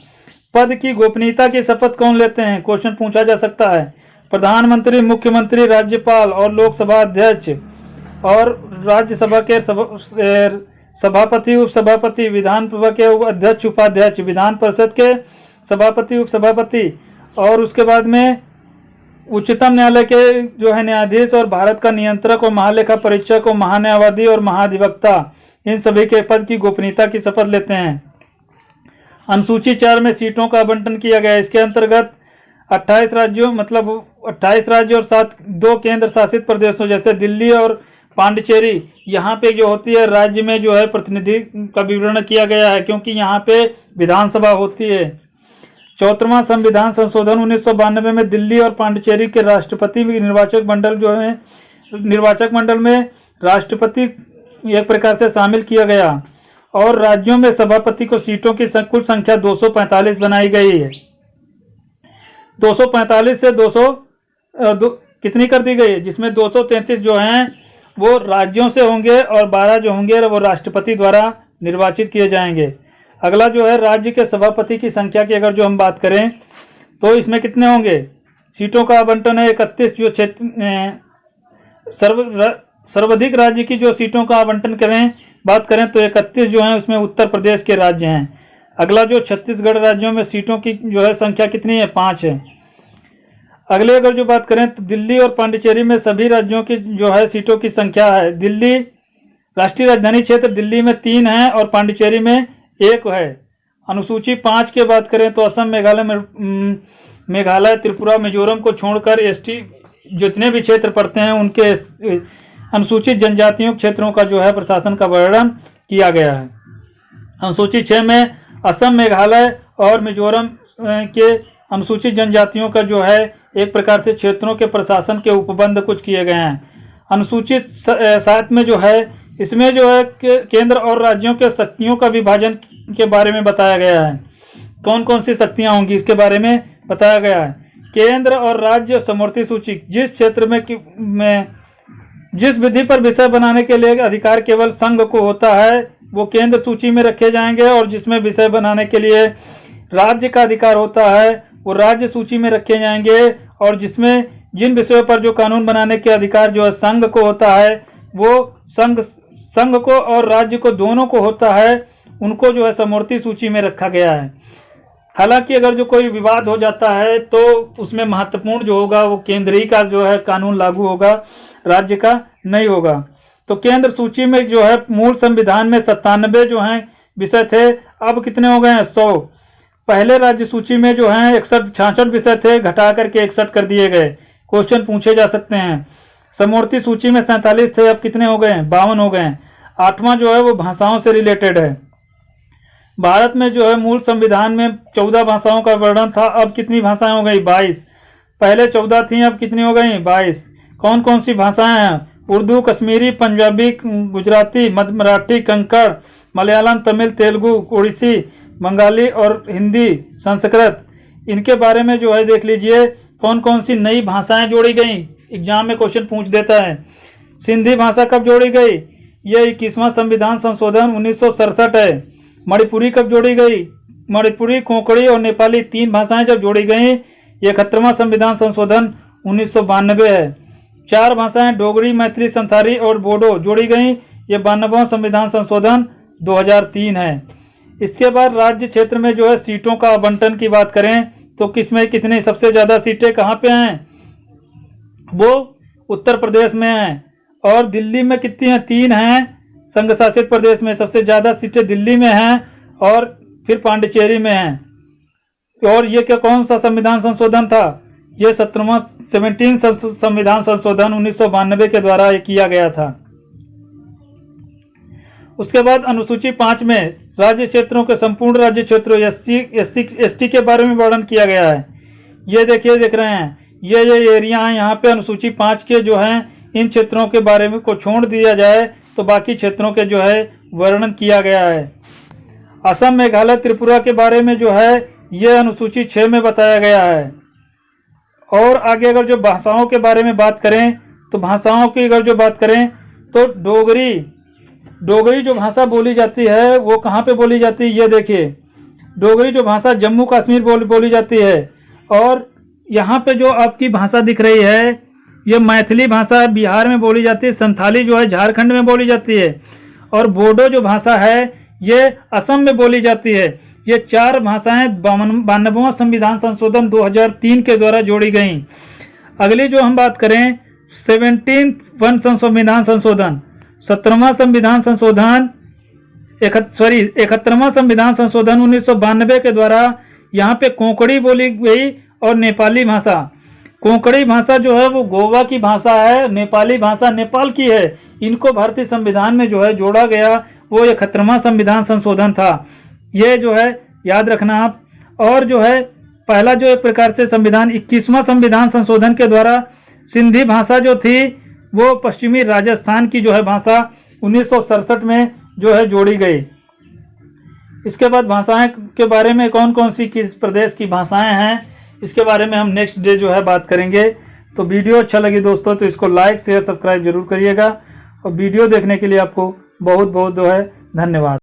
पद की गोपनीयता की शपथ कौन लेते हैं, क्वेश्चन पूछा जा सकता है। प्रधानमंत्री, मुख्यमंत्री, राज्यपाल और लोकसभा अध्यक्ष और राज्यसभा के सभापति, उपसभापति, विधानसभा के अध्यक्ष, उपाध्यक्ष, विधान परिषद के सभापति, उपसभापति, और उसके बाद में उच्चतम न्यायालय के जो है न्यायाधीश और भारत का नियंत्रक और महालेखा परीक्षक और महान्यायवादी और महाधिवक्ता, इन सभी के पद की गोपनीयता की शपथ लेते हैं। अनुसूची 4 में सीटों का आवंटन किया गया है। इसके अंतर्गत 28 राज्यों मतलब 28 राज्य और 2 केंद्र शासित प्रदेशों जैसे दिल्ली और पांडिचेरी, यहाँ पे जो होती है राज्य में जो है प्रतिनिधि का विवरण किया गया है, क्योंकि यहाँ पे विधानसभा होती है। 74वां संविधान संशोधन 1992 में दिल्ली और पांडिचेरी के राष्ट्रपति निर्वाचक मंडल जो है, निर्वाचक मंडल में राष्ट्रपति एक प्रकार से शामिल किया गया, और राज्यों में सभापति को सीटों की कुल संख्या 245 बनाई गई है। 245 से 200 कितनी कर दी गई है, जिसमें 233 जो हैं वो राज्यों से होंगे और 12 जो होंगे वो राष्ट्रपति द्वारा निर्वाचित किए जाएंगे। अगला जो है राज्य के सभापति की संख्या की अगर जो हम बात करें तो इसमें कितने होंगे, सीटों का आवंटन है 31। जो क्षेत्र सर्वाधिक राज्य की जो सीटों का आवंटन बात करें तो 31 जो हैं उसमें उत्तर प्रदेश के राज्य हैं। अगला जो छत्तीसगढ़ राज्यों में सीटों की जो है संख्या कितनी है, 5 है। अगले अगर जो बात करें तो दिल्ली और पांडिचेरी में सभी राज्यों की जो है सीटों की संख्या है। दिल्ली राष्ट्रीय राजधानी क्षेत्र दिल्ली में 3 है और पांडिचेरी में 1 है। अनुसूची 5 की बात करें तो असम, मेघालय, त्रिपुरा, मिजोरम को छोड़कर एसटी जितने भी क्षेत्र पड़ते हैं उनके अनुसूचित जनजातियों क्षेत्रों का जो है प्रशासन का वर्णन किया गया है। अनुसूची 6 में असम, मेघालय और मिजोरम के अनुसूचित जनजातियों का जो है एक प्रकार से क्षेत्रों के प्रशासन के उपबंध कुछ किए गए हैं। अनुसूचित 7 में जो है इसमें जो है केंद्र और राज्यों के शक्तियों का विभाजन के बारे में बताया गया है। कौन कौन सी शक्तियां होंगी इसके बारे में बताया गया है। केंद्र और राज्य समवर्ती सूची, जिस क्षेत्र में जिस विधि पर विषय बनाने के लिए अधिकार केवल संघ को होता है वो केंद्र सूची में रखे जाएंगे, और जिसमें विषय बनाने के लिए राज्य का अधिकार होता है वो राज्य सूची में रखे जाएंगे, और जिसमें जिन विषयों पर जो कानून बनाने के अधिकार जो है संघ को होता है वो संघ को और राज्य को दोनों को होता है, उनको जो है समवर्ती सूची में रखा गया है। हालांकि अगर जो कोई विवाद हो जाता है तो उसमें महत्वपूर्ण जो होगा वो केंद्रीय का जो है कानून लागू होगा, राज्य का नहीं होगा। तो केंद्र सूची में जो है मूल संविधान में 97 जो हैं विषय थे, अब कितने हो गए हैं, 100। पहले राज्य सूची में जो है 66 विषय थे, घटा करके 61 कर दिए गए। क्वेश्चन पूछे जा सकते हैं। समवर्ती सूची में 47 थे, अब कितने हो गए हैं, 52 हो गए हैं। 8वां जो है वो भाषाओं से रिलेटेड है। भारत में जो है मूल संविधान में 14 भाषाओं का वर्णन था, अब कितनी भाषाएं हो गई, 22। पहले 14 थी, अब कितनी हो गई, 22। कौन कौन सी भाषाएं हैं, उर्दू, कश्मीरी, पंजाबी, गुजराती, मराठी, कंकड़, मलयालम, तमिल, तेलुगु, उड़ीसी, बंगाली और हिंदी, संस्कृत। इनके बारे में जो है देख लीजिए कौन कौन सी नई भाषाएं जोड़ी गई, एग्जाम में क्वेश्चन पूछ देता है। सिंधी भाषा कब जोड़ी गई, यह 21वां संविधान संशोधन 1967 है। मणिपुरी कब जोड़ी गई, मणिपुरी, कोंकणी और नेपाली 3 भाषाएं जब जोड़ी गई, 71वां संविधान संशोधन 1992 है। 4 भाषाएं डोगरी, मैथिली, संथाली और बोडो जोड़ी गई, ये 92वां संविधान संशोधन 2003 है। इसके बाद राज्य क्षेत्र में जो है सीटों का आवंटन की बात करें तो किसमें कितनी सबसे ज़्यादा सीटें कहाँ पे हैं, वो उत्तर प्रदेश में हैं। और दिल्ली में कितनी हैं, 3 हैं। संघ शासित प्रदेश में सबसे ज़्यादा सीटें दिल्ली में हैं और फिर पांडिचेरी में हैं। और ये क्या कौन सा संविधान संशोधन था, ये 17 संविधान संशोधन 1992 के द्वारा ये किया गया था। उसके बाद अनुसूची 5 में राज्य क्षेत्रों के संपूर्ण राज्य क्षेत्रों SC/ST के बारे में वर्णन किया गया है। ये देखिए, देख रहे हैं ये एरिया हैं यहाँ पे अनुसूची 5 के जो हैं, इन क्षेत्रों के बारे में को छोड़ दिया जाए तो बाकी क्षेत्रों के जो है वर्णन किया गया है। असम, मेघालय, त्रिपुरा के बारे में जो है ये अनुसूची 6 में बताया गया है। और आगे अगर जो भाषाओं के बारे में बात करें तो भाषाओं की अगर जो बात करें तो डोगरी जो भाषा बोली जाती है वो कहाँ पे बोली जाती है, ये देखिए डोगरी जो भाषा जम्मू कश्मीर बोली जाती है। और यहाँ पे जो आपकी भाषा दिख रही है ये मैथिली भाषा बिहार में बोली जाती है, संथाली जो है झारखंड में बोली जाती है, और बोडो जो भाषा है ये असम में बोली जाती है। ये 4 भाषाएं 92वां संविधान संशोधन 2003 के द्वारा जोड़ी गई। अगली जो हम बात करें 71वां संविधान संशोधन, 71वां संविधान संशोधन 1992 के द्वारा यहाँ पे कोंकणी बोली गई और नेपाली भाषा। कोंकणी भाषा जो है वो गोवा की भाषा है, नेपाली भाषा नेपाल की है। इनको भारतीय संविधान में जो है जोड़ा गया, वो 71वां संविधान संशोधन था। ये जो है याद रखना आप। और जो है पहला जो एक प्रकार से संविधान 21वां संविधान संशोधन के द्वारा सिंधी भाषा जो थी वो पश्चिमी राजस्थान की जो है भाषा 1967 में जो है जोड़ी गई। इसके बाद भाषाएं के बारे में कौन कौन सी किस प्रदेश की भाषाएं हैं, इसके बारे में हम नेक्स्ट डे जो है बात करेंगे। तो वीडियो अच्छा लगी दोस्तों तो इसको लाइक शेयर सब्सक्राइब जरूर करिएगा। और वीडियो देखने के लिए आपको बहुत बहुत जो है धन्यवाद।